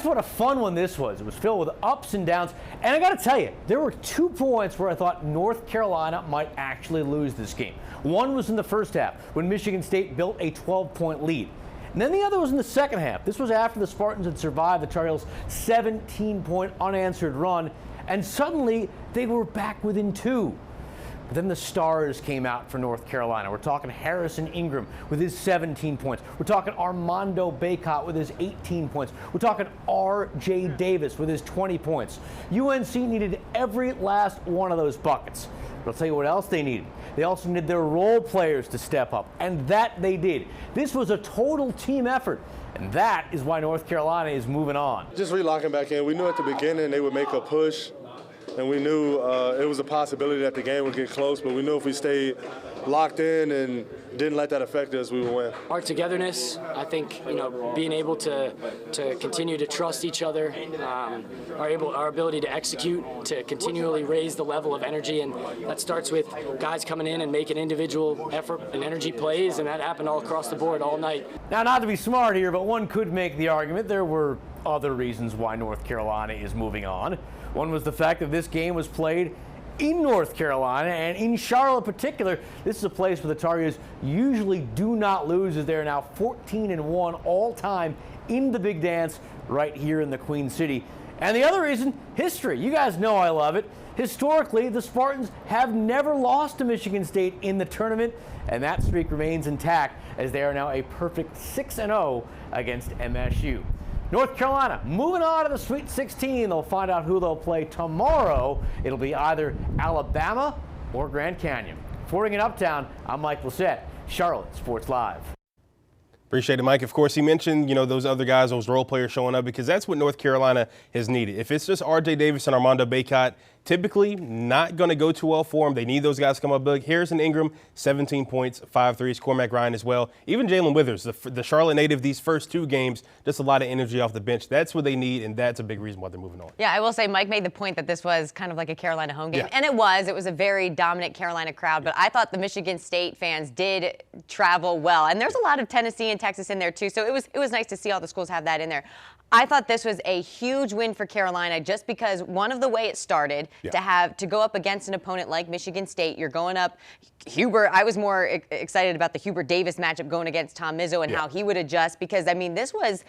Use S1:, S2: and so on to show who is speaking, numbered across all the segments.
S1: that's what a fun one this was. It was filled with ups and downs. And I got to tell you, there were 2 points where I thought North Carolina might actually lose this game. One was in the first half when Michigan State built a 12-point lead. And then the other was in the second half. This was after the Spartans had survived the Tar Heels' 17-point unanswered run, and suddenly they were back within 2. But then the stars came out for North Carolina. We're talking Harrison Ingram with his 17 points. We're talking Armando Bacot with his 18 points. We're talking R.J. Davis with his 20 points. UNC needed every last one of those buckets. But I'll tell you what else they needed. They also needed their role players to step up, and that they did. This was a total team effort, and that is why North Carolina is moving on.
S2: Just relocking back in. We knew at the beginning they would make a push, and we knew it was a possibility that the game would get close, but we knew if we stayed locked in and didn't let that affect us, we would win.
S3: Our togetherness, I think, being able to continue to trust each other, our ability to execute, to continually raise the level of energy, and that starts with guys coming in and making individual effort and energy plays, and that happened all across the board all night.
S1: Now, not to be smart here, but one could make the argument there were other reasons why North Carolina is moving on. One was the fact that this game was played in North Carolina, and in Charlotte in particular. This is a place where the Tar Heels usually do not lose, as they're now 14-1 all time in the Big Dance right here in the Queen City. And the other reason, history. You guys know I love it. Historically, the Spartans have never lost to Michigan State in the tournament, and that streak remains intact as they are now a perfect 6-0 against MSU. North Carolina moving on to the Sweet 16. They'll find out who they'll play tomorrow. It'll be either Alabama or Grand Canyon. Reporting in Uptown, I'm Mike Lissette, Charlotte Sports Live.
S4: Appreciate it, Mike. Of course, he mentioned, those other guys, those role players showing up, because that's what North Carolina has needed. If it's just R.J. Davis and Armando Bacot, typically not going to go too well for them. They need those guys to come up big. Harrison Ingram, 17 points, 5 threes. Cormac Ryan as well. Even Jalen Withers, the Charlotte native, these first 2 games, just a lot of energy off the bench. That's what they need, and that's a big reason why they're moving on.
S5: Yeah, I will say Mike made the point that this was kind of like a Carolina home game.
S4: Yeah.
S5: And it was a very dominant Carolina crowd, but I thought the Michigan State fans did travel well. And there's a lot of Tennessee and Texas in there too, so it was nice to see all the schools have that in there. I thought this was a huge win for Carolina just because one of the way it started, to go up against an opponent like Michigan State. You're going up Huber. I was more excited about the Huber-Davis matchup going against Tom Izzo and how he would adjust, because, I mean, this was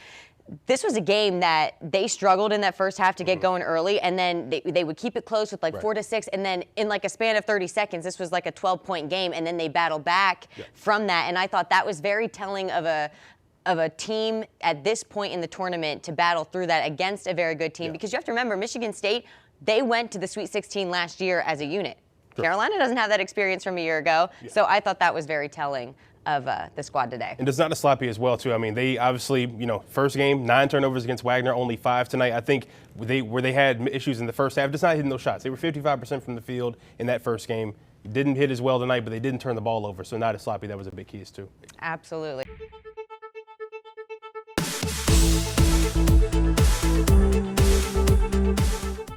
S5: a game that they struggled in that first half to get going early, and then they would keep it close with 4 to 6, and then in a span of 30 seconds, this was like a 12-point game, and then they battled back from that. And I thought that was very telling of a team at this point in the tournament to battle through that against a very good team, because you have to remember, Michigan State, they went to the Sweet 16 last year as a unit. Carolina doesn't have that experience from a year ago, so I thought that was very telling of the squad today.
S4: And it's not a sloppy as well, too. I mean, they obviously, first game, 9 turnovers against Wagner, only 5 tonight. I think where they had issues in the first half, just not hitting those shots. They were 55% from the field in that first game. Didn't hit as well tonight, but they didn't turn the ball over, so not as sloppy. That was a big key, too.
S5: Absolutely.